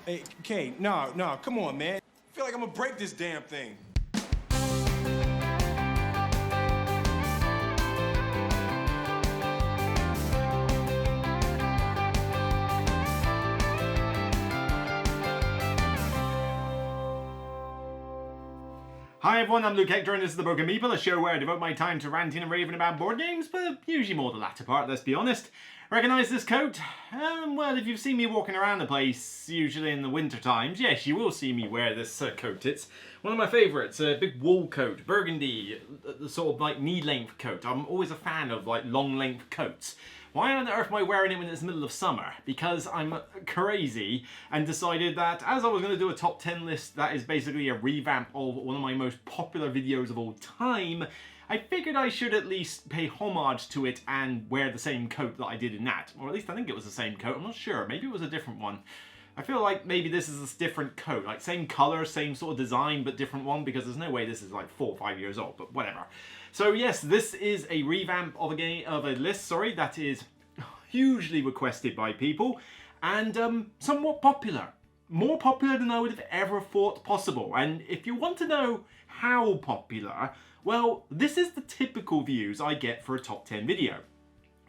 Hey, Kay, no, come on, man. I feel like I'm gonna break this damn thing. Hi everyone, I'm Luke Hector and this is The Broken Meeple, a show where I devote my time to ranting and raving about board games, but usually more the latter part, let's be honest. Recognise this coat? Well, if you've seen me walking around the place, usually in the winter times, yes, you will see me wear this coat. It's one of my favourites, a big wool coat, burgundy, the sort of like knee-length coat. I'm always a fan of like long-length coats. Why on earth am I wearing it when it's the middle of summer? Because I'm crazy and decided that as I was going to do a top 10 list that is basically a revamp of one of my most popular videos of all time, I figured I should at least pay homage to it and wear the same coat that I did in that. Or at least I think it was the same coat, I'm not sure, maybe it was a different one. I feel like maybe this is a different coat, like same colour, same sort of design, but different one, because there's no way this is like 4 or 5 years old, but whatever. So yes, this is a revamp of a list, that is hugely requested by people and somewhat popular. More popular than I would have ever thought possible. And if you want to know how popular, well, this is the typical views I get for a top 10 video.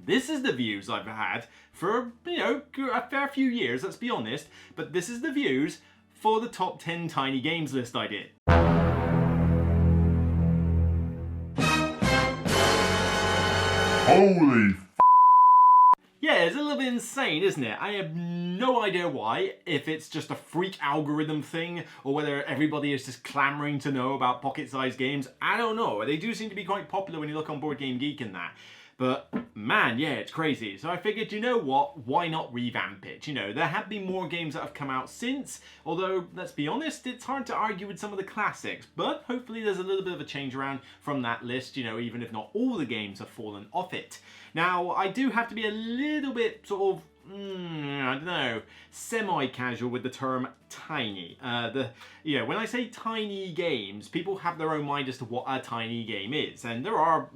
This is the views I've had for, a fair few years, let's be honest, but this is the views for the top 10 tiny games list I did. Holy Yeah, it's a little bit insane, isn't it? I have no idea why, if it's just a freak algorithm thing, or whether everybody is just clamoring to know about pocket-sized games. I don't know. They do seem to be quite popular when you look on Board Game Geek and that. But, man, yeah, it's crazy. So I figured, you know what? Why not revamp it? There have been more games that have come out since, although, let's be honest, it's hard to argue with some of the classics. But hopefully there's a little bit of a change around from that list, even if not all the games have fallen off it. Now, I do have to be a little bit sort of, I don't know, semi-casual with the term tiny. When I say tiny games, people have their own mind as to what a tiny game is. And there are,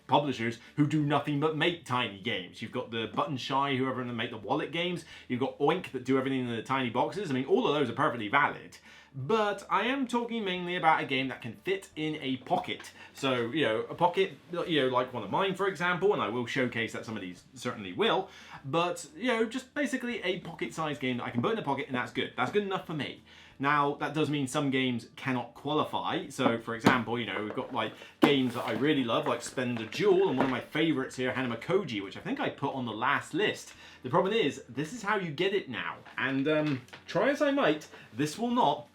publishers who do nothing but make tiny games. You've got the Button Shy, whoever make the wallet games. You've got Oink that do everything in the tiny boxes. I mean, all of those are perfectly valid. But I am talking mainly about a game that can fit in a pocket. So, a pocket, like one of mine, for example, and I will showcase that some of these certainly will. But, just basically a pocket-sized game that I can put in a pocket, and that's good. That's good enough for me. Now, that does mean some games cannot qualify. So, for example, we've got games that I really love, like Spend a Jewel, and one of my favourites here, Hanama Koji, which I think I put on the last list. The problem is, this is how you get it now. And try as I might, this will not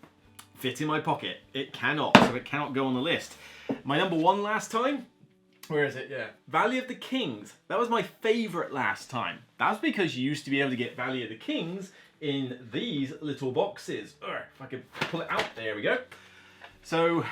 fit in my pocket. It cannot, so it cannot go on the list. My number one last time, where is it? Yeah. Valley of the Kings. That was my favourite last time. That's because you used to be able to get Valley of the Kings in these little boxes. If I could pull it out, there we go. So,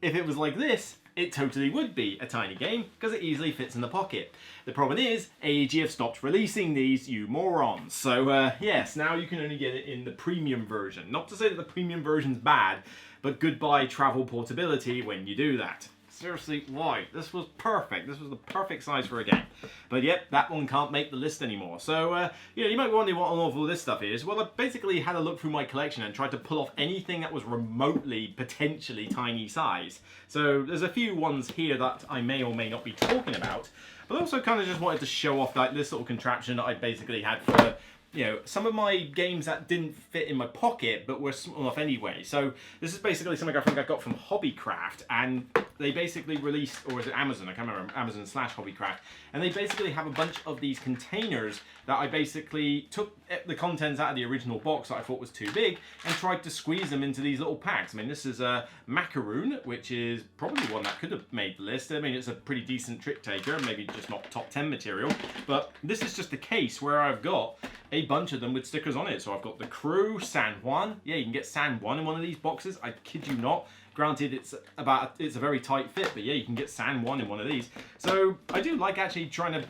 if it was like this, it totally would be a tiny game, because it easily fits in the pocket. The problem is, AEG have stopped releasing these, you morons. So, yes, now you can only get it in the premium version. Not to say that the premium version's bad, but goodbye travel portability when you do that. Seriously, why? This was perfect. This was the perfect size for a game. But yep, that one can't make the list anymore. So, you might wonder what all this stuff is. Well, I basically had a look through my collection and tried to pull off anything that was remotely, potentially tiny size. So, there's a few ones here that I may or may not be talking about. But I also kind of just wanted to show off this little contraption that I basically had for some of my games that didn't fit in my pocket, but were small enough anyway. So this is basically something I think I got from Hobbycraft, and they basically released, or is it Amazon? I can't remember, Amazon/Hobbycraft. And they basically have a bunch of these containers that I basically took the contents out of the original box that I thought was too big and tried to squeeze them into these little packs. I mean, this is a Macaroon, which is probably one that could have made the list. I mean, it's a pretty decent trick taker, maybe just not top 10 material. But this is just a case where I've got a bunch of them with stickers on it. So I've got the Crew, San Juan. Yeah, you can get San Juan in one of these boxes. I kid you not. Granted, it's a very tight fit, but yeah, you can get San Juan in one of these. So I do like actually trying to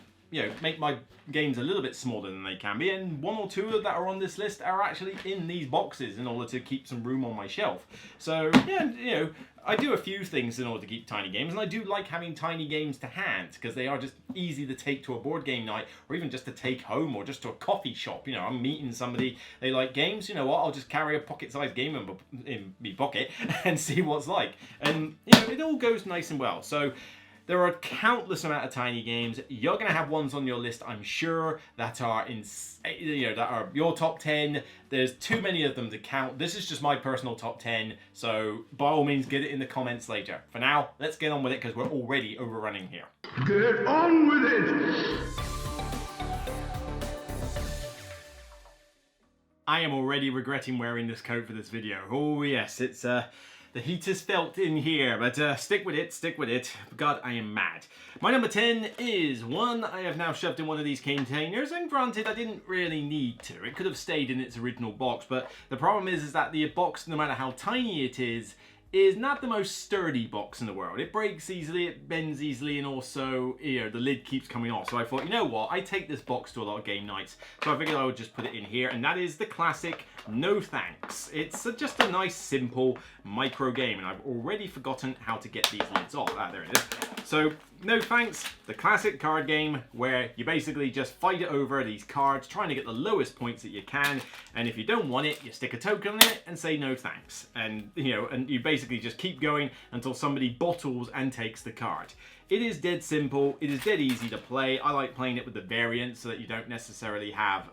make my games a little bit smaller than they can be, and one or two that are on this list are actually in these boxes in order to keep some room on my shelf. So yeah, I do a few things in order to keep tiny games, and I do like having tiny games to hand because they are just easy to take to a board game night, or even just to take home, or just to a coffee shop. I'm meeting somebody, they like games, you know what, I'll just carry a pocket-sized game in my pocket and see what's like. And it all goes nice and well. So there are countless amount of tiny games. You're going to have ones on your list, I'm sure, that are that are your top 10. There's too many of them to count. This is just my personal top 10, so by all means get it in the comments later. For now, let's get on with it because we're already overrunning here. Get on with it! I am already regretting wearing this coat for this video. Oh yes, it's the heat is felt in here, but stick with it. God, I am mad. My number 10 is one I have now shoved in one of these containers, and granted, I didn't really need to. It could have stayed in its original box, but the problem is that the box, no matter how tiny it is not the most sturdy box in the world. It breaks easily, it bends easily, and also, the lid keeps coming off. So I thought, you know what, I take this box to a lot of game nights, so I figured I would just put it in here, and that is the classic No Thanks. It's just a nice, simple micro game, and I've already forgotten how to get these lids off. Ah, there it is. So, No Thanks, the classic card game where you basically just fight it over these cards, trying to get the lowest points that you can, and if you don't want it, you stick a token on it and say no thanks. And, and you basically just keep going until somebody bottles and takes the card. It is dead simple, it is dead easy to play. I like playing it with the variants so that you don't necessarily have,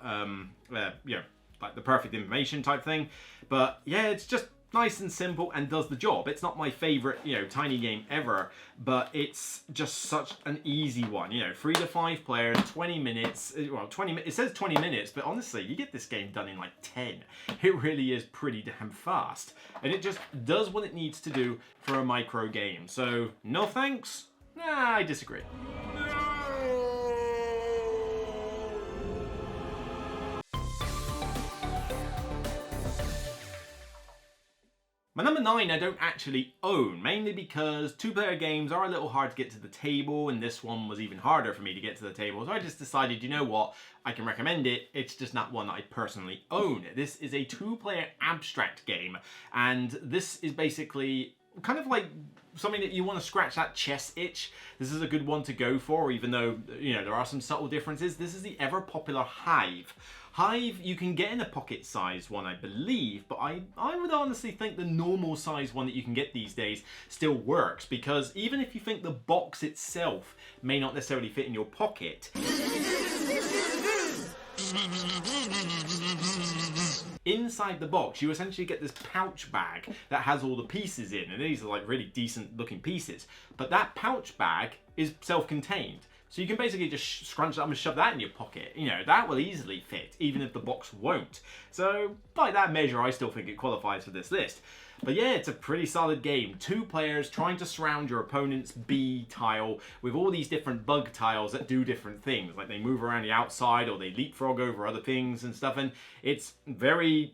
like the perfect information type thing. But yeah, it's just nice and simple and does the job. It's not my favorite, tiny game ever, but it's just such an easy one. 3 to 5 players, 20 minutes. Well, it says 20 minutes, but honestly, you get this game done in like 10. It really is pretty damn fast. And it just does what it needs to do for a micro game. So, no thanks? Nah, I disagree. My number 9 I don't actually own, mainly because two-player games are a little hard to get to the table, and this one was even harder for me to get to the table, so I just decided, you know what, I can recommend it, it's just not one that I personally own. This is a two-player abstract game, and this is basically kind of like something that you want to scratch that chess itch. This is a good one to go for, even though, there are some subtle differences. This is the ever-popular Hive. Hive, you can get in a pocket-sized one, I believe, but I would honestly think the normal size one that you can get these days still works, because even if you think the box itself may not necessarily fit in your pocket, inside the box, you essentially get this pouch bag that has all the pieces in, and these are like really decent looking pieces, but that pouch bag is self-contained. So you can basically just scrunch that up and shove that in your pocket. That will easily fit, even if the box won't. So by that measure, I still think it qualifies for this list. But yeah, it's a pretty solid game. 2 players trying to surround your opponent's B tile with all these different bug tiles that do different things. Like they move around the outside or they leapfrog over other things and stuff. And it's very,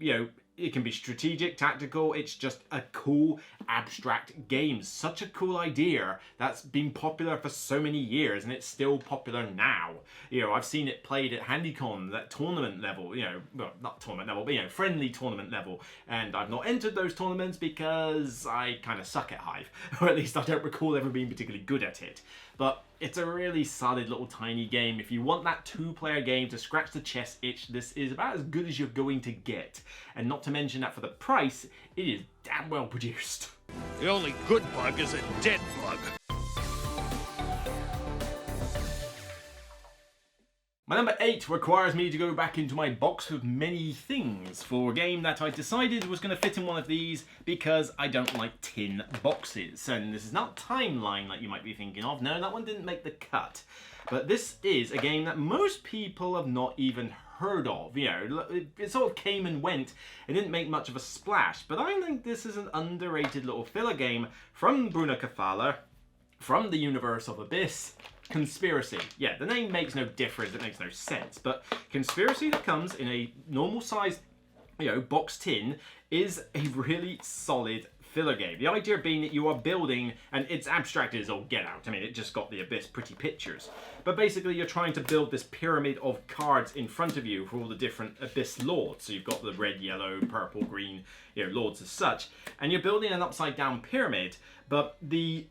it can be strategic, tactical. It's just a cool, abstract game. Such a cool idea that's been popular for so many years, and it's still popular now. I've seen it played at HandyCon, that tournament level, well, not tournament level, but, friendly tournament level. And I've not entered those tournaments because I kind of suck at Hive, or at least I don't recall ever being particularly good at it. But it's a really solid little tiny game. If you want that 2-player game to scratch the chess itch, this is about as good as you're going to get. And not to mention that for the price, it is damn well produced. The only good bug is a dead bug. My number 8 requires me to go back into my box of many things for a game that I decided was going to fit in one of these because I don't like tin boxes. And this is not Timeline like you might be thinking of. No, that one didn't make the cut. But this is a game that most people have not even heard of. It sort of came and went. It didn't make much of a splash. But I think this is an underrated little filler game from Bruno Cathala, from the universe of Abyss. Conspiracy. Yeah, the name makes no difference, it makes no sense, but Conspiracy that comes in a normal size, box tin is a really solid filler game. The idea being that you are building, and it's abstracted as all get out. I mean, it just got the Abyss pretty pictures. But basically, you're trying to build this pyramid of cards in front of you for all the different Abyss lords. So you've got the red, yellow, purple, green, lords as such. And you're building an upside down pyramid, but these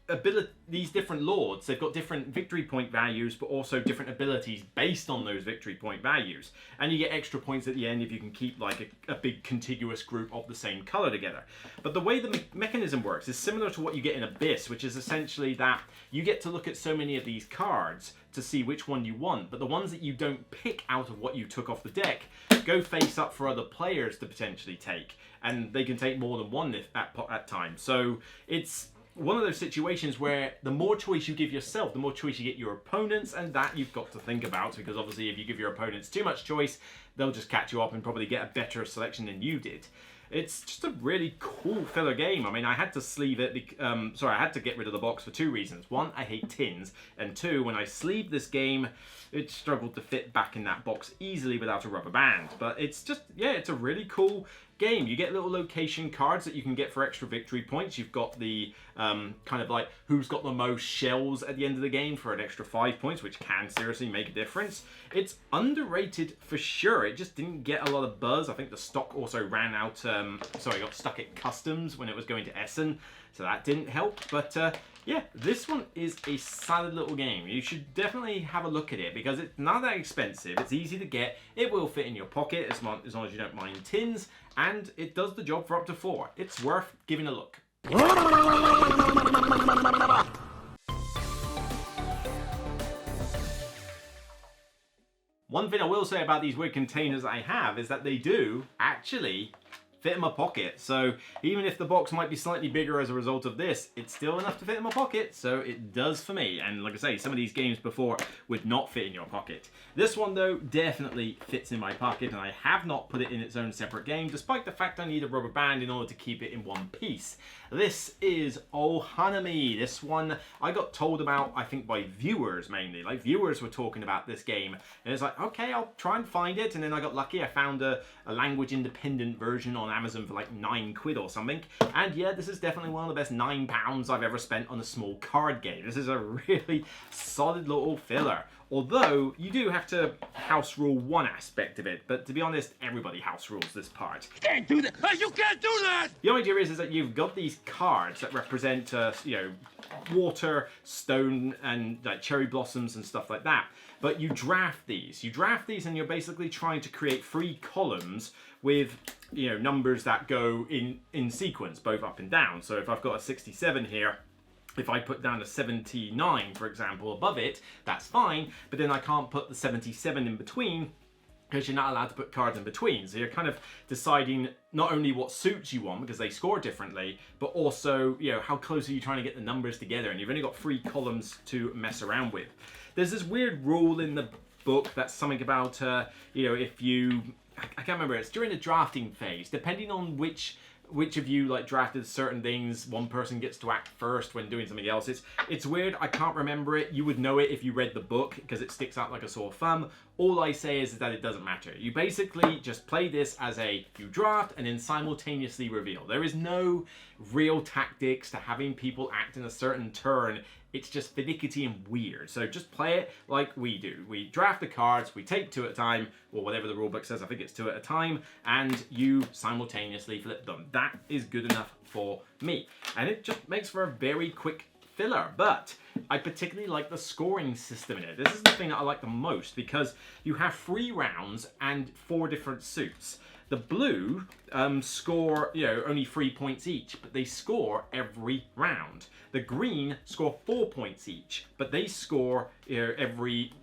different lords, they've got different victory point values, but also different abilities based on those victory point values. And you get extra points at the end if you can keep like a big contiguous group of the same color together. But the way the mechanism works is similar to what you get in Abyss, which is essentially that you get to look at so many of these cards to see which one you want, but the ones that you don't pick out of what you took off the deck go face up for other players to potentially take, and they can take more than one at time. So it's one of those situations where the more choice you give yourself, the more choice you get your opponents, and that you've got to think about, because obviously if you give your opponents too much choice, they'll just catch you up and probably get a better selection than you did. It's just a really cool filler game. I mean, I had to sleeve it, I had to get rid of the box for two reasons. One, I hate tins, and two, when I sleeved this game, it struggled to fit back in that box easily without a rubber band. But it's just, yeah, it's a really cool game. You get little location cards that you can get for extra victory points. You've got the kind of like who's got the most shells at the end of the game for an extra 5 points, which can seriously make a difference. It's underrated for sure. It just didn't get a lot of buzz. I think the stock also ran out, got stuck at customs when it was going to Essen, so that didn't help. But yeah, this one is a solid little game. You should definitely have a look at it because it's not that expensive. It's easy to get. It will fit in your pocket as long as you don't mind tins, and it does the job for up to 4. It's worth giving a look. One thing I will say about these weird containers I have is that they do actually fit in my pocket. So even if the box might be slightly bigger as a result of this, it's still enough to fit in my pocket, so it does for me. And like I say, some of these games before would not fit in your pocket. This one though definitely fits in my pocket, and I have not put it in its own separate game, despite the fact I need a rubber band in order to keep it in one piece. This is Oh Hanami. This one I got told about, I think, by viewers mainly. Like, viewers were talking about this game, and it's like, okay, I'll try and find it. And then I got lucky. I found a language independent version on Amazon for like £9 or something. And yeah, this is definitely one of the best £9 I've ever spent on a small card game. This is a really solid little filler. Although, you do have to house rule one aspect of it, but to be honest, everybody house rules this part. Can't do that! You can't do that! The idea is that you've got these cards that represent, water, stone, and like cherry blossoms and stuff like that. But you draft these. You draft these and you're basically trying to create 3 columns with, numbers that go in sequence, both up and down. So if I've got a 67 here, if I put down a 79, for example, above it, that's fine, but then I can't put the 77 in between because you're not allowed to put cards in between. So you're kind of deciding not only what suits you want, because they score differently, but also, how close are you trying to get the numbers together, and you've only got 3 columns to mess around with. There's this weird rule in the book that's something about, if you, I can't remember, it's during the drafting phase, depending on which of you like drafted certain things, one person gets to act first when doing something else. It's weird. I can't remember it. You would know it if you read the book because it sticks out like a sore thumb. All I say is that it doesn't matter. You basically just play this as you draft and then simultaneously reveal. There is no real tactics to having people act in a certain turn. It's just finicky and weird. So just play it like we do. We draft the cards, we take 2 at a time, or whatever the rulebook says, I think it's 2 at a time, and you simultaneously flip them. That is good enough for me. And it just makes for a very quick filler. But I particularly like the scoring system in it. This is the thing that I like the most, because you have 3 rounds and 4 different suits. The blue score, only 3 points each, but they score every round. The green score 4 points each, but they score in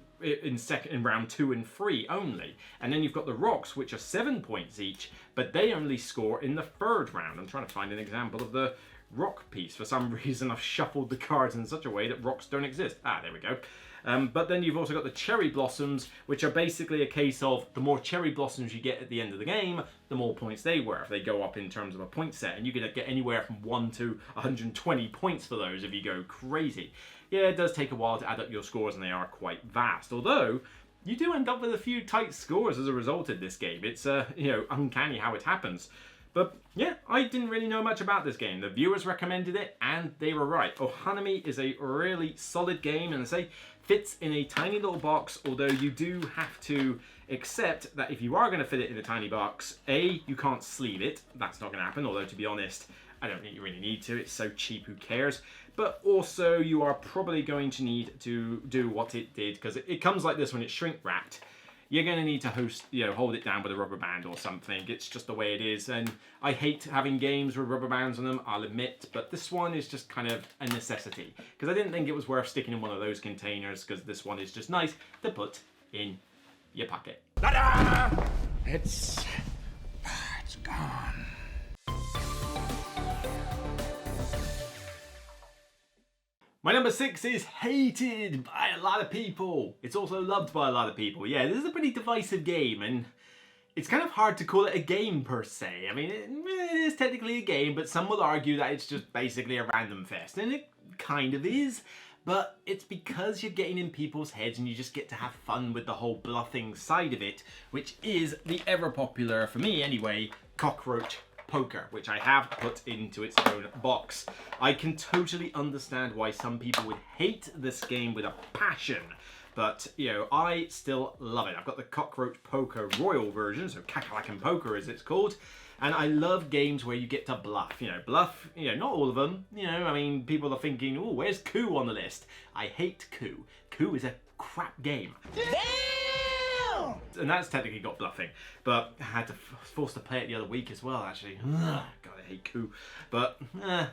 round 2 and 3 only. And then you've got the rocks, which are 7 points each, but they only score in the 3rd round. I'm trying to find an example of the rock piece. For some reason, I've shuffled the cards in such a way that rocks don't exist. Ah, there we go. But then you've also got the cherry blossoms, which are basically a case of the more cherry blossoms you get at the end of the game, the more points they worth. They go up in terms of a point set, and you can get anywhere from 1 to 120 points for those if you go crazy. Yeah, it does take a while to add up your scores, and they are quite vast. Although, you do end up with a few tight scores as a result of this game. It's, uncanny how it happens. But yeah, I didn't really know much about this game. The viewers recommended it, and they were right. Ohanami is a really solid game, and I say fits in a tiny little box, although you do have to accept that if you are going to fit it in a tiny box, A, you can't sleeve it. That's not going to happen, although to be honest, I don't think you really need to. It's so cheap, who cares? But also, you are probably going to need to do what it did, because it comes like this when it's shrink wrapped. You're going to need to hold it down with a rubber band or something. It's just the way it is, and I hate having games with rubber bands on them, I'll admit, but this one is just kind of a necessity, because I didn't think it was worth sticking in one of those containers, because this one is just nice to put in your pocket. Ta-da! It's gone. My number 6 is hated by a lot of people. It's also loved by a lot of people. Yeah, this is a pretty divisive game, and it's kind of hard to call it a game per se. I mean, it is technically a game, but some will argue that it's just basically a random fest, and it kind of is. But it's because you're getting in people's heads and you just get to have fun with the whole bluffing side of it, which is the ever popular, for me anyway, cockroach poker, which I have put into its own box. I can totally understand why some people would hate this game with a passion, but I still love it. I've got the cockroach poker royal version, so Kakalak Poker as it's called. And I love games where you get to bluff. Bluff, not all of them. I mean, people are thinking, oh, where's Coup on the list? I hate Coup. Coup is a crap game. Damn! And that's technically got bluffing. But I had to forced to play it the other week as well, actually. God, I hate Coup. But,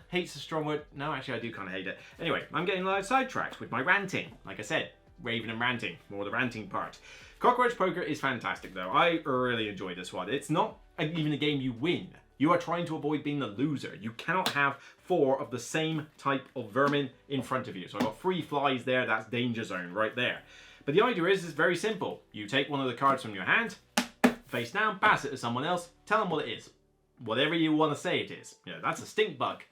hate's a strong word. No, actually, I do kind of hate it. Anyway, I'm getting sidetracked with my ranting. Like I said, raving and ranting. More the ranting part. Cockroach Poker is fantastic, though. I really enjoy this one. It's not even a game you win. You are trying to avoid being the loser. You cannot have 4 of the same type of vermin in front of you. So I've got 3 flies there. That's danger zone right there. But the idea is it's very simple. You take one of the cards from your hand, face down, pass it to someone else, tell them what it is. Whatever you want to say it is. That's a stink bug.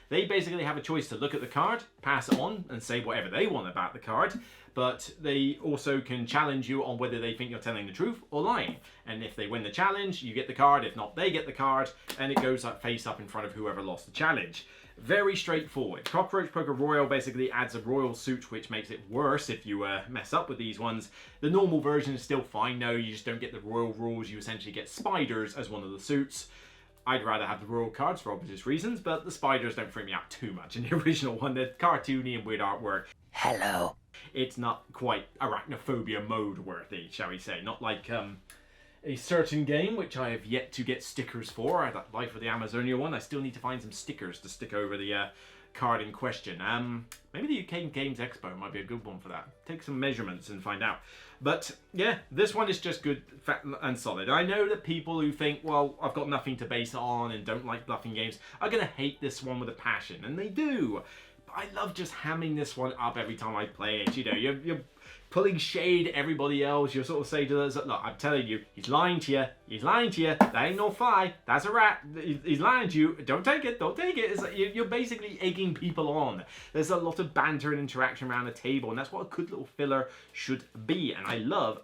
They basically have a choice to look at the card, pass it on, and say whatever they want about the card, but they also can challenge you on whether they think you're telling the truth or lying. And if they win the challenge, you get the card. If not, they get the card, and it goes up face up in front of whoever lost the challenge. Very straightforward. Cockroach Poker Royal basically adds a royal suit, which makes it worse if you mess up with these ones. The normal version is still fine, no, you just don't get the royal rules. You essentially get spiders as one of the suits. I'd rather have the royal cards for obvious reasons, but the spiders don't freak me out too much. In the original one, they're cartoony and weird artwork. Hello. It's not quite arachnophobia mode worthy, shall we say. Not like a certain game, which I have yet to get stickers for. That Life of the Amazonia one, I still need to find some stickers to stick over the card in question. Maybe the UK Games Expo might be a good one for that. Take some measurements and find out. But yeah, this one is just good, fat and solid. I know that people who think, well, I've got nothing to base it on and don't like bluffing games are going to hate this one with a passion, and they do. But I love just hamming this one up every time I play it. You're pulling shade at everybody else. You'll sort of say to us, look, I'm telling you, he's lying to you. He's lying to you. That ain't no fly. That's a rat. He's lying to you. Don't take it. Don't take it. It's like you're basically egging people on. There's a lot of banter and interaction around the table, and that's what a good little filler should be. And I love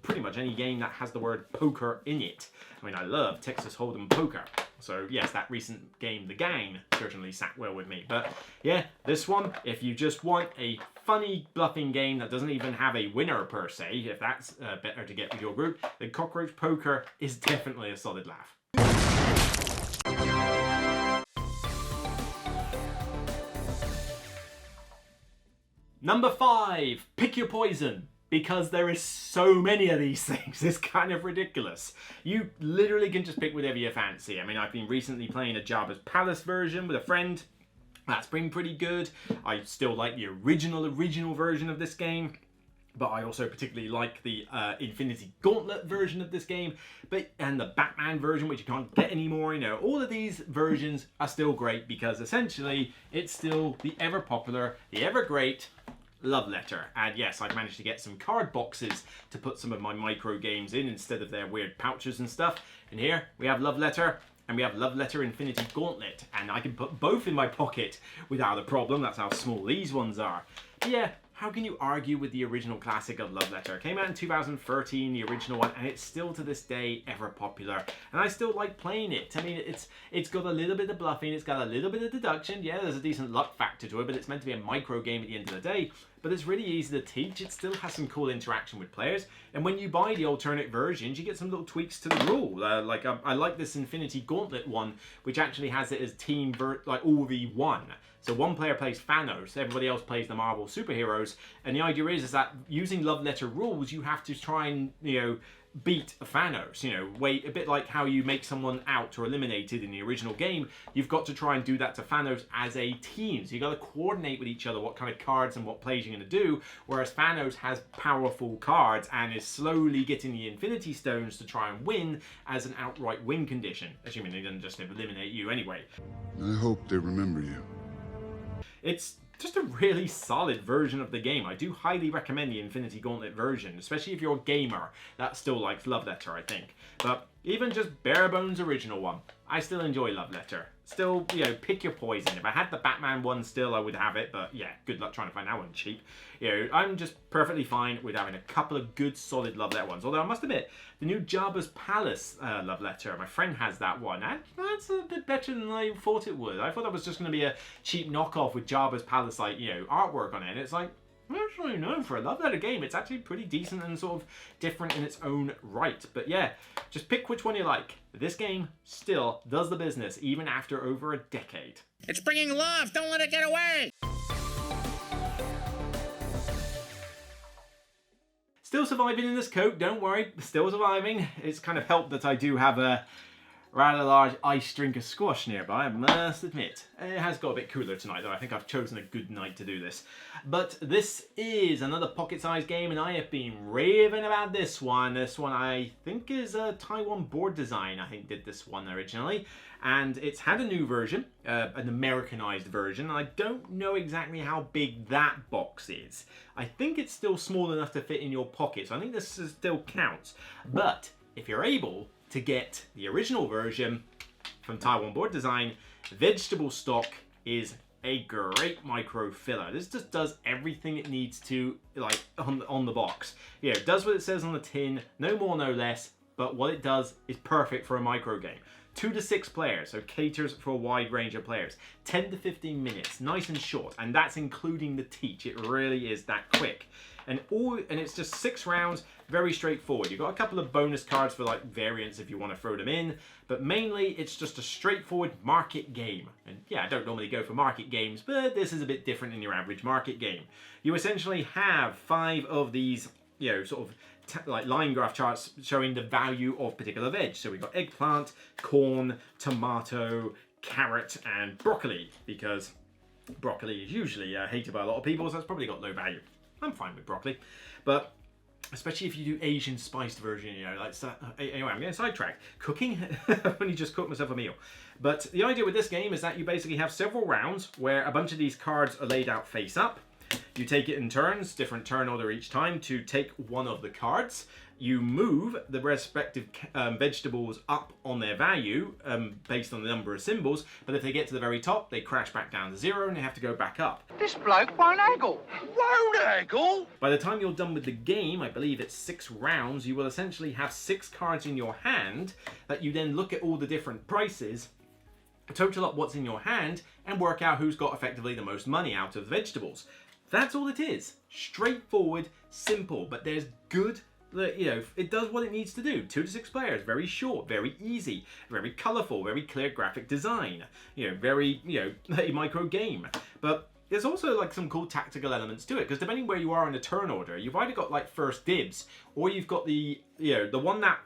pretty much any game that has the word poker in it. I mean, I love Texas Hold'em Poker. So yes, that recent game, The Gang, certainly sat well with me. But yeah, this one, if you just want a funny bluffing game that doesn't even have a winner per se, if that's better to get with your group, then Cockroach Poker is definitely a solid laugh. Number 5, pick your poison. Because there is so many of these things, it's kind of ridiculous. You literally can just pick whatever you fancy. I mean, I've been recently playing a Jabba's Palace version with a friend. That's been pretty good. I still like the original version of this game. But I also particularly like the Infinity Gauntlet version of this game, and the Batman version, which you can't get anymore. All of these versions are still great because essentially it's still the ever popular, the ever great Love Letter. And yes, I've managed to get some card boxes to put some of my micro games in instead of their weird pouches and stuff. And here we have Love Letter and we have Love Letter Infinity Gauntlet, and I can put both in my pocket without a problem. That's how small these ones are. But yeah, how can you argue with the original classic of Love Letter? It came out in 2013, the original one, and it's still to this day ever popular. And I still like playing it. I mean, it's got a little bit of bluffing, it's got a little bit of deduction. Yeah, there's a decent luck factor to it, but it's meant to be a micro game at the end of the day. But it's really easy to teach. It still has some cool interaction with players. And when you buy the alternate versions, you get some little tweaks to the rule. I like this Infinity Gauntlet one, which actually has it as team like all v1. So one player plays Thanos, everybody else plays the Marvel superheroes, and the idea is that using Love Letter rules, you have to try and, beat Thanos, a bit like how you make someone out or eliminated in the original game. You've got to try and do that to Thanos as a team. So you've got to coordinate with each other what kind of cards and what plays you're going to do, whereas Thanos has powerful cards and is slowly getting the Infinity Stones to try and win as an outright win condition, assuming he doesn't just eliminate you anyway. I hope they remember you. It's just a really solid version of the game. I do highly recommend the Infinity Gauntlet version, especially if you're a gamer that still likes Love Letter, I think. But even just bare bones original one, I still enjoy Love Letter. Still, pick your poison. If I had the Batman one still, I would have it, but yeah, good luck trying to find that one cheap. I'm just perfectly fine with having a couple of good, solid Love Letter ones. Although I must admit, the new Jabba's Palace Love Letter, my friend has that one. That's a bit better than I thought it would. I thought that was just going to be a cheap knockoff with Jabba's Palace, artwork on it. And it's like, actually, no, for a Love Letter game, it's actually pretty decent and sort of different in its own right. But yeah, just pick which one you like. This game still does the business, even after over a decade. It's bringing love. Don't let it get away. Still surviving in this coat, don't worry, still surviving. It's kind of helped that I do have a rather large ice drink of squash nearby, I must admit. It has got a bit cooler tonight though. I think I've chosen a good night to do this. But this is another pocket-sized game and I have been raving about this one. This one I think is a Taiwan board design, I think did this one originally. And it's had a new version, an Americanized version. I don't know exactly how big that box is. I think it's still small enough to fit in your pocket, so I think this still counts. But if you're able to get the original version from Taiwan Board Design, vegetable stock is a great micro filler. This just does everything it needs to, on the box. It does what it says on the tin, no more, no less, but what it does is perfect for a micro game. 2 to 6 players, so caters for a wide range of players. 10 to 15 minutes, nice and short, and that's including the teach. It really is that quick. And it's just 6 rounds, very straightforward. You've got a couple of bonus cards for variants if you want to throw them in, but mainly it's just a straightforward market game. And yeah, I don't normally go for market games, but this is a bit different than your average market game. You essentially have 5 of these, line graph charts showing the value of particular veg. So we've got eggplant, corn, tomato, carrot, and broccoli, because broccoli is usually hated by a lot of people, so it's probably got low value. I'm fine with broccoli, but especially if you do Asian spiced version, anyway, I'm getting sidetracked. Cooking, I've only just cooked myself a meal. But the idea with this game is that you basically have several rounds where a bunch of these cards are laid out face up. You take it in turns, different turn order each time, to take one of the cards. You move the respective vegetables up on their value based on the number of symbols, but if they get to the very top, they crash back down to 0 and they have to go back up. This bloke won't haggle. Won't haggle? By the time you're done with the game, I believe it's 6 rounds, you will essentially have 6 cards in your hand that you then look at all the different prices, total up what's in your hand, and work out who's got effectively the most money out of the vegetables. That's all it is. Straightforward, simple, but there's good, it does what it needs to do. 2 to 6 players, very short, very easy, very colourful, very clear graphic design, very, a micro game. But there's also some cool tactical elements to it, because depending where you are in the turn order, you've either got first dibs, or you've got the one that,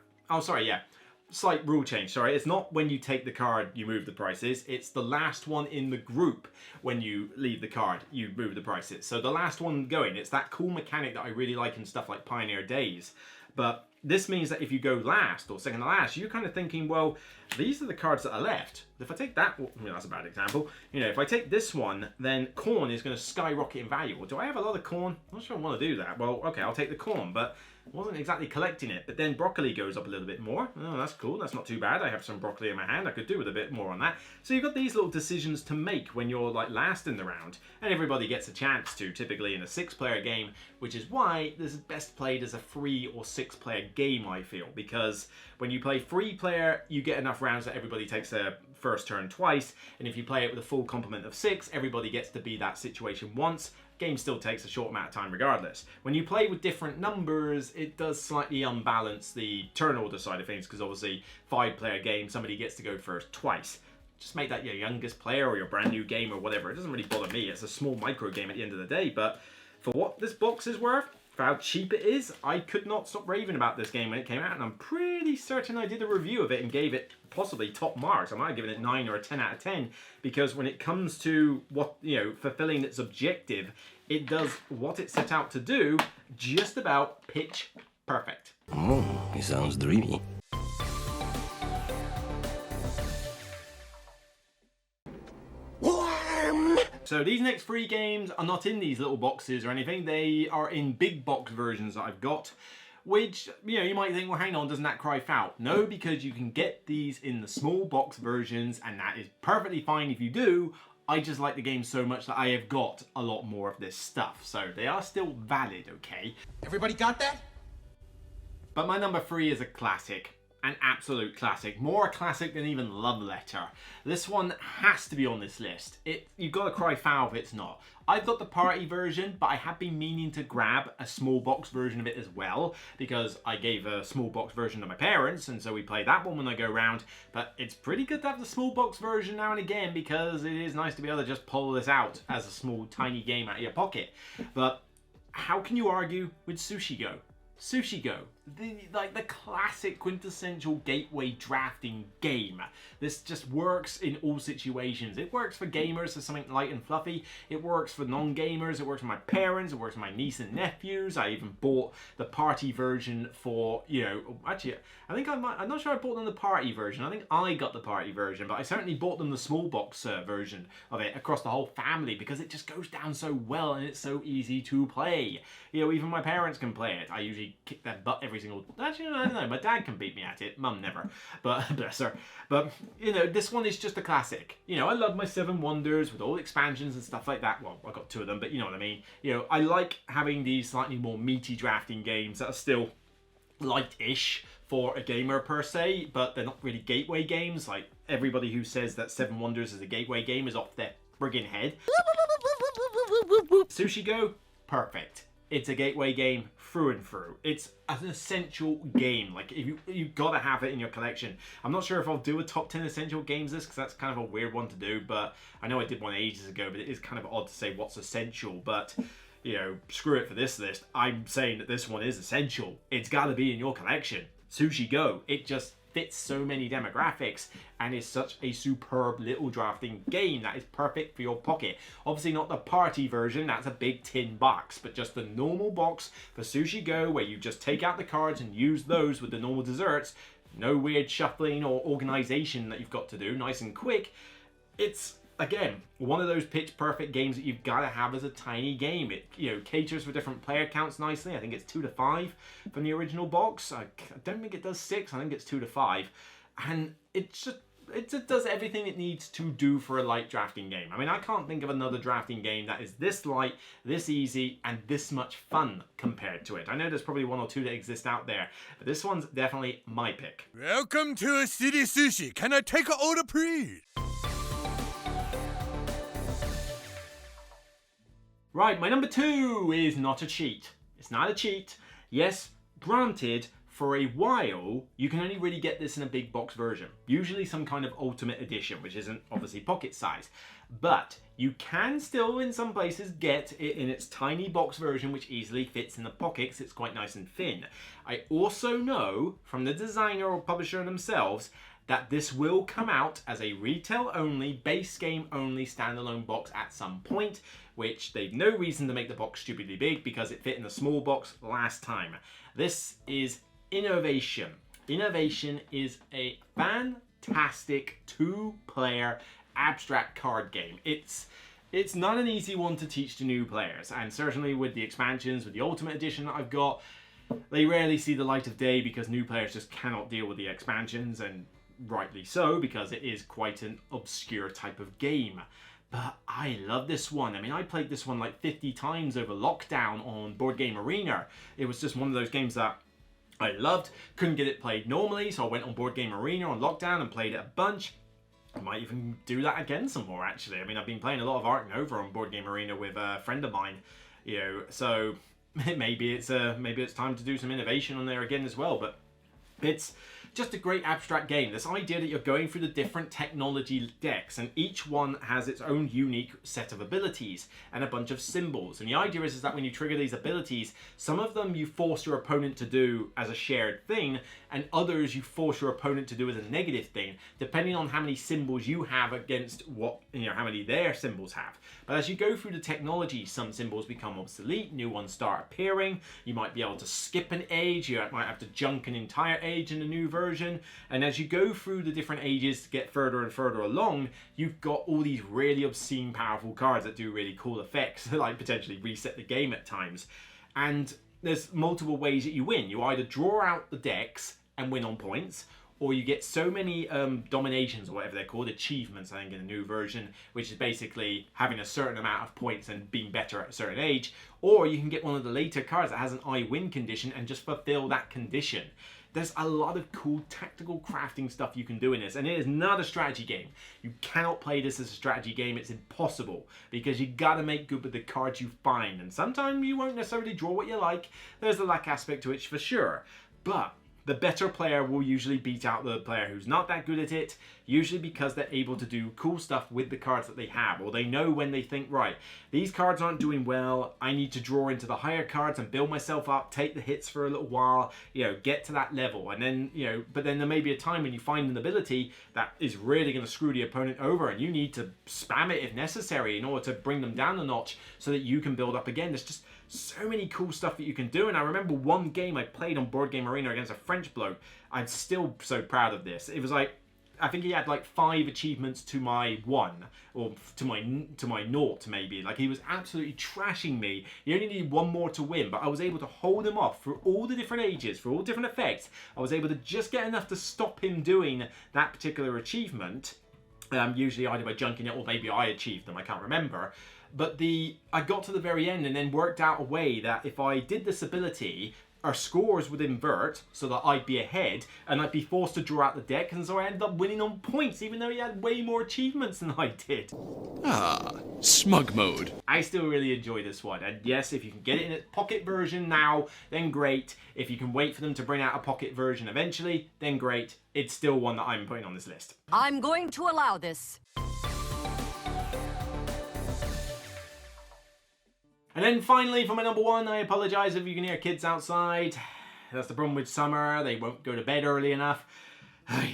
slight rule change, sorry. It's not when you take the card you move the prices, it's the last one in the group when you leave the card you move the prices. So the last one going, it's that cool mechanic that I really like in stuff like Pioneer Days. But this means that if you go last or second to last, you're kind of thinking, well, these are the cards that are left. If I take that, that's a bad example. If I take this one, then corn is going to skyrocket in value. Well, do I have a lot of corn? I'm not sure I want to do that. Well, okay, I'll take the corn, but Wasn't exactly collecting it, but then broccoli goes up a little bit more. Oh, that's cool. That's not too bad. I have some broccoli in my hand. I could do with a bit more on that. So you've got these little decisions to make when you're like last in the round, and everybody gets a chance to, typically in a 6-player game, which is why this is best played as a 3 or 6-player game, I feel, because when you play 3-player, you get enough rounds that everybody takes their first turn twice, and if you play it with a full complement of 6, everybody gets to be that situation once. Game still takes a short amount of time regardless. When you play with different numbers, it does slightly unbalance the turn order side of things, because obviously 5-player game, somebody gets to go first twice. Just make that your youngest player or your brand new game or whatever. It doesn't really bother me. It's a small micro game at the end of the day, but for what this box is worth, for how cheap it is, I could not stop raving about this game when it came out, and I'm pretty certain I did a review of it and gave it possibly top marks. I might have given it 9 or a 10 out of 10, because when it comes to what, you know, fulfilling its objective, it does what it set out to do just about pitch perfect. Oh, he sounds dreamy. So these next 3 games are not in these little boxes or anything. They are in big box versions that I've got, which, you know, you might think, well, hang on, doesn't that cry foul? No, because you can get these in the small box versions, and that is perfectly fine if you do. I just like the game so much that I have got a lot more of this stuff, so they are still valid, okay? Everybody got that? But my number 3 is a classic. An absolute classic. More a classic than even Love Letter. This one has to be on this list. You've got to cry foul if it's not. I've got the party version, but I have been meaning to grab a small box version of it as well, because I gave a small box version to my parents, and so we play that one when I go round. But it's pretty good to have the small box version now and again, because it is nice to be able to just pull this out as a small, tiny game out of your pocket. But how can you argue with Sushi Go? Sushi Go, the classic quintessential gateway drafting game. This just works in all situations. It works for gamers as something light and fluffy. It works for non-gamers. It works for my parents. It works for my niece and nephews. I even bought the party version for, you know, actually, I think I'm not sure I bought them the party version. I think I got the party version, but I certainly bought them the small box version of it across the whole family, because it just goes down so well and it's so easy to play. You know, even my parents can play it. I usually kick their butt every single... Actually, I don't know. My dad can beat me at it. Mum never. But, bless her. But, you know, this one is just a classic. You know, I love my 7 Wonders with all expansions and stuff like that. Well, I got 2 of them, but you know what I mean. You know, I like having these slightly more meaty drafting games that are still light-ish for a gamer per se, but they're not really gateway games. Like, everybody who says that 7 Wonders is a gateway game is off their friggin' head. Sushi Go, perfect. It's a gateway game through and through. It's an essential game. Like, you've got to have it in your collection. I'm not sure if I'll do a top 10 essential games list, because that's kind of a weird one to do, but I know I did one ages ago, but it is kind of odd to say what's essential. But, you know, screw it for this list. I'm saying that this one is essential. It's got to be in your collection. Sushi Go. It just fits so many demographics and is such a superb little drafting game that is perfect for your pocket. Obviously not the party version, that's a big tin box, but just the normal box for Sushi Go, where you just take out the cards and use those with the normal desserts. No weird shuffling or organization that you've got to do, nice and quick. It's, again, one of those pitch perfect games that you've got to have as a tiny game. It, you know, caters for different player counts nicely. I think it's 2 to 5 from the original box. I don't think it does 6. I think it's 2 to 5, and it just does everything it needs to do for a light drafting game. I mean, I can't think of another drafting game that is this light, this easy, and this much fun compared to it. I know there's probably 1 or 2 that exist out there, but this one's definitely my pick. Welcome to a city sushi. Can I take an order, please? Right, my number 2 is not a cheat. It's not a cheat. Yes, granted, for a while, you can only really get this in a big box version. Usually some kind of ultimate edition, which isn't obviously pocket size. But you can still, in some places, get it in its tiny box version, which easily fits in the pockets. It's quite nice and thin. I also know from the designer or publisher themselves that this will come out as a retail-only, base game-only standalone box at some point, which they've no reason to make the box stupidly big because it fit in the small box last time. This is innovation. Innovation is a fantastic 2-player abstract card game. It's not an easy one to teach to new players, and certainly with the expansions, with the Ultimate Edition that I've got, They rarely see the light of day because new players just cannot deal with the expansions, and rightly so, because it is quite an obscure type of game. But I love this one. I mean, I played this one like 50 times over lockdown on Board Game Arena. It was just one of those games that I loved. Couldn't get it played normally, so I went on Board Game Arena on lockdown and played it a bunch. I might even do that again some more, actually. I mean, I've been playing a lot of Ark Nova on Board Game Arena with a friend of mine, you know, so maybe it's time to do some innovation on there again as well. But it's just a great abstract game. This idea that you're going through the different technology decks, and each one has its own unique set of abilities and a bunch of symbols. And the idea is that when you trigger these abilities, some of them you force your opponent to do as a shared thing, and others you force your opponent to do as a negative thing, depending on how many symbols you have against what, you know, how many their symbols have. But as you go through the technology, some symbols become obsolete, new ones start appearing. You might be able to skip an age, you might have to junk an entire age in a new version. And as you go through the different ages to get further and further along, you've got all these really obscene powerful cards that do really cool effects, like potentially reset the game at times. And there's multiple ways that you win. You either draw out the decks and win on points, or you get so many dominations, or whatever they're called, achievements, I think, in the new version, which is basically having a certain amount of points and being better at a certain age. Or you can get one of the later cards that has an I win condition and just fulfill that condition. There's a lot of cool tactical crafting stuff you can do in this, and it is not a strategy game. You cannot play this as a strategy game. It's impossible, because you gotta make good with the cards you find, and sometimes you won't necessarily draw what you like. There's the luck aspect to it for sure, but the better player will usually beat out the player who's not that good at it, usually because they're able to do cool stuff with the cards that they have, or they know when they think, right, these cards aren't doing well, I need to draw into the higher cards and build myself up, take the hits for a little while, you know, get to that level, and then, you know, but then there may be a time when you find an ability that is really going to screw the opponent over, and you need to spam it if necessary in order to bring them down a notch so that you can build up again. There's just so many cool stuff that you can do. And I remember one game I played on Board Game Arena against a French bloke. I'm still so proud of this. It was like, I think he had like 5 achievements to my 1, or to my 0 maybe. Like, he was absolutely trashing me. He only needed 1 more to win, but I was able to hold him off for all the different ages, for all different effects. I was able to just get enough to stop him doing that particular achievement. Usually either by junking it, or maybe I achieved them, I can't remember. But I got to the very end and then worked out a way that if I did this ability, our scores would invert so that I'd be ahead, and I'd be forced to draw out the deck, and so I ended up winning on points, even though he had way more achievements than I did. Ah, smug mode. I still really enjoy this one, and yes, if you can get it in its pocket version now, then great. If you can wait for them to bring out a pocket version eventually, then great. It's still one that I'm putting on this list. I'm going to allow this. And then finally, for my number 1, I apologise if you can hear kids outside. That's the problem with summer. They won't go to bed early enough.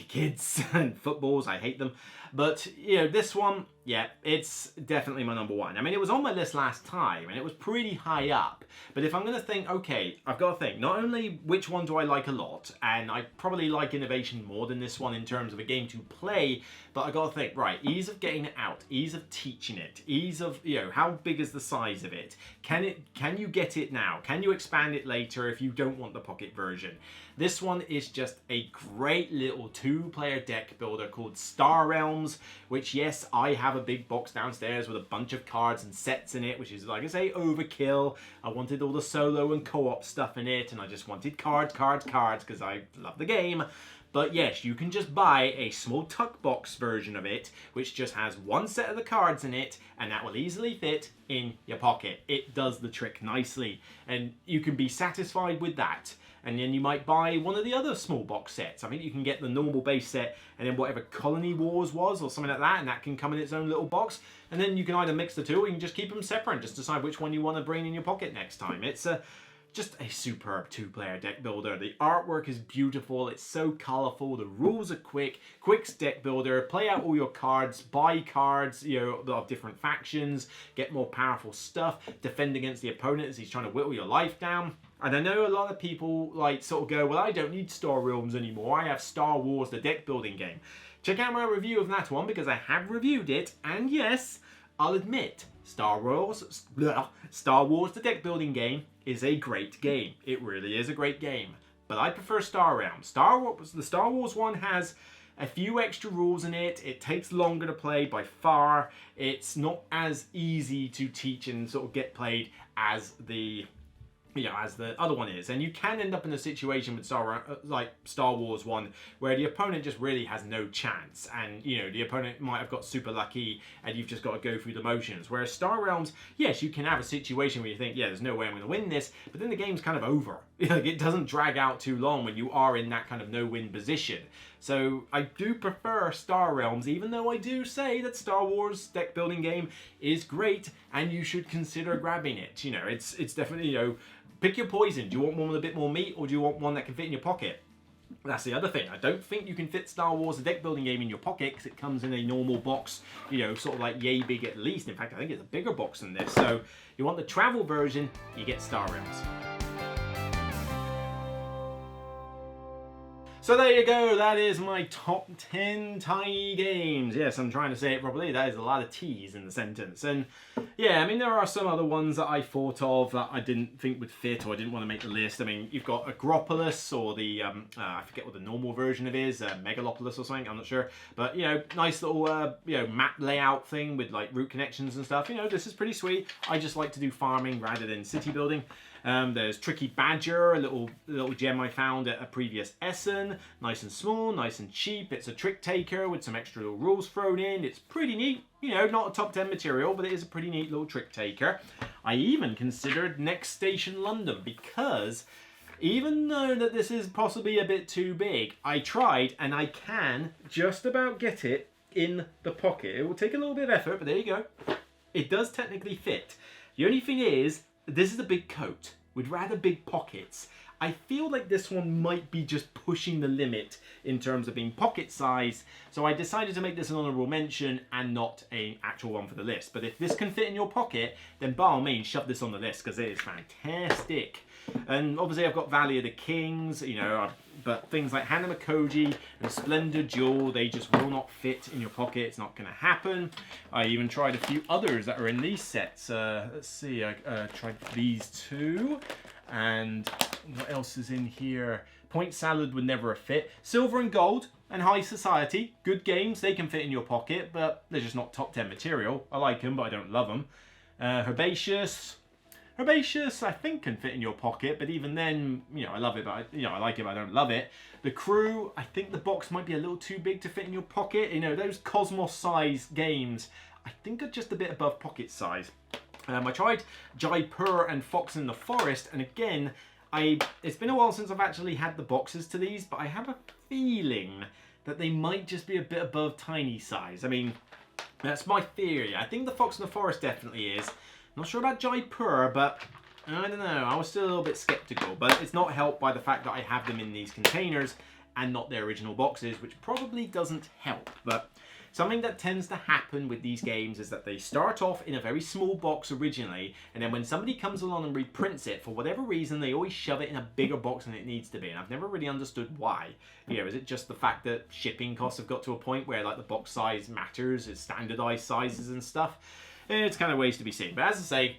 Kids and footballs, I hate them. But, you know, this one, yeah, it's definitely my number 1. I mean, it was on my list last time, and it was pretty high up. But if I'm going to think, okay, I've got to think, not only which one do I like a lot, and I probably like Innovation more than this one in terms of a game to play, but I got to think, right, ease of getting it out, ease of teaching it, ease of, you know, how big is the size of it? Can you get it now? Can you expand it later if you don't want the pocket version? This one is just a great little 2-player deck builder called Star Realms, which, yes, I have a big box downstairs with a bunch of cards and sets in it, which is, like I say, overkill. I wanted all the solo and co-op stuff in it, and I just wanted cards, because I love the game. But yes, you can just buy a small tuck box version of it, which just has 1 set of the cards in it, and that will easily fit in your pocket. It does the trick nicely, and you can be satisfied with that. And then you might buy one of the other small box sets. I think you can get the normal base set and then whatever Colony Wars was or something like that, and that can come in its own little box. And then you can either mix the two, or you can just keep them separate and just decide which one you want to bring in your pocket next time. It's just a superb 2-player deck builder. The artwork is beautiful, it's so colourful, the rules are quick's deck builder, play out all your cards, buy cards, you know, of different factions, get more powerful stuff, defend against the opponent as he's trying to whittle your life down. And I know a lot of people like sort of go, well, I don't need Star Realms anymore, I have Star Wars, the deck building game. Check out my review of that one, because I have reviewed it, and yes, I'll admit, Star Wars, the deck building game, is a great game. It really is a great game. But I prefer Star Realms. The Star Wars one has a few extra rules in it. It takes longer to play by far. It's not as easy to teach and sort of get played as the other one is, and you can end up in a situation with Star Wars 1 where the opponent just really has no chance, and the opponent might have got super lucky and you've just got to go through the motions. Whereas Star Realms, yes, you can have a situation where you think, yeah, there's no way I'm going to win this, but then the game's kind of over. Like, it doesn't drag out too long when you are in that kind of no-win position. So I do prefer Star Realms, even though I do say that Star Wars deck building game is great and you should consider grabbing it. It's definitely, pick your poison. Do you want one with a bit more meat, or do you want one that can fit in your pocket? That's the other thing. I don't think you can fit Star Wars, a deck building game, in your pocket, because it comes in a normal box, sort of like yay big at least. In fact, I think it's a bigger box than this. So you want the travel version, you get Star Realms. So there you go, that is my top 10 tiny games. Yes, I'm trying to say it properly. That is a lot of T's in the sentence. And yeah, I mean, there are some other ones that I thought of that I didn't think would fit, or I didn't want to make the list. I mean, you've got Agropolis, or the, I forget what the normal version of it is, Megalopolis or something, I'm not sure. But, nice little, map layout thing with like route connections and stuff. This is pretty sweet. I just like to do farming rather than city building. There's Tricky Badger, a little gem I found at a previous Essen. Nice and small, nice and cheap. It's a trick taker with some extra little rules thrown in. It's pretty neat. Not a top 10 material, but it is a pretty neat little trick taker. I even considered Next Station London, because even though that this is possibly a bit too big, I tried and I can just about get it in the pocket. It will take a little bit of effort, but there you go. It does technically fit. The only thing is, this is a big coat with rather big pockets. I feel like this one might be just pushing the limit in terms of being pocket size, so I decided to make this an honourable mention and not an actual one for the list. But if this can fit in your pocket, then by all means shove this on the list, because it is fantastic. And obviously I've got Valley of the Kings, but things like Hanamakoji and Splendor Jewel, they just will not fit in your pocket. It's not going to happen. I even tried a few others that are in these sets. Let's see, I tried these two. And what else is in here? Point Salad would never fit. Silver and Gold and High Society, good games. They can fit in your pocket, but they're just not top 10 material. I like them, but I don't love them. Herbaceous, I think, can fit in your pocket, but even then, I love it, but I like it, but I don't love it. The Crew, I think the box might be a little too big to fit in your pocket. Those Cosmos-sized games, I think, are just a bit above pocket size. I tried Jaipur and Fox in the Forest, and again, it's been a while since I've actually had the boxes to these, but I have a feeling that they might just be a bit above tiny size. I mean, that's my theory. I think the Fox in the Forest definitely is. Not sure about Jaipur, but I don't know. I was still a little bit skeptical, but it's not helped by the fact that I have them in these containers and not their original boxes, which probably doesn't help. But something that tends to happen with these games is that they start off in a very small box originally, and then when somebody comes along and reprints it, for whatever reason, they always shove it in a bigger box than it needs to be, and I've never really understood why. Is it just the fact that shipping costs have got to a point where like the box size matters, it's standardized sizes and stuff? It's kind of ways to be seen. But as I say,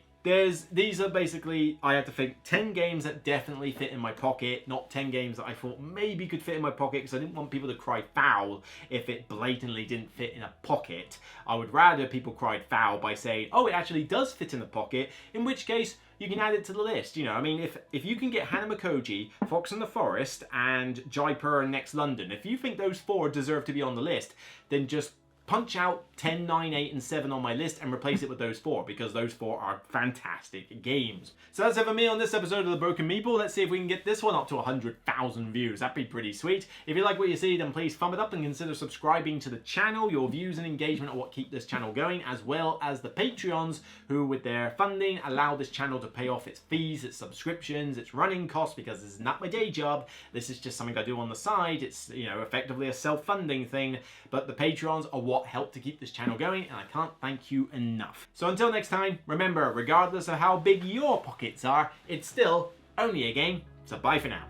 these are basically, I had to think 10 games that definitely fit in my pocket, not 10 games that I thought maybe could fit in my pocket, because I didn't want people to cry foul if it blatantly didn't fit in a pocket. I would rather people cried foul by saying, oh, it actually does fit in the pocket, in which case you can add it to the list. I mean, if you can get Hanamakoji, Fox in the Forest, and Jaipur and Next London, if you think those 4 deserve to be on the list, then just punch out 10, 9, 8, and 7 on my list and replace it with those 4, because those 4 are fantastic games. So that's it for me on this episode of The Broken Meeple. Let's see if we can get this one up to 100,000 views. That'd be pretty sweet. If you like what you see, then please thumb it up and consider subscribing to the channel. Your views and engagement are what keep this channel going, as well as the Patreons, who with their funding allow this channel to pay off its fees, its subscriptions, its running costs, because this is not my day job. This is just something I do on the side. It's, effectively a self-funding thing, but the Patreons are what help to keep this channel going, and I can't thank you enough. So until next time, remember, regardless of how big your pockets are, it's still only a game, so bye for now.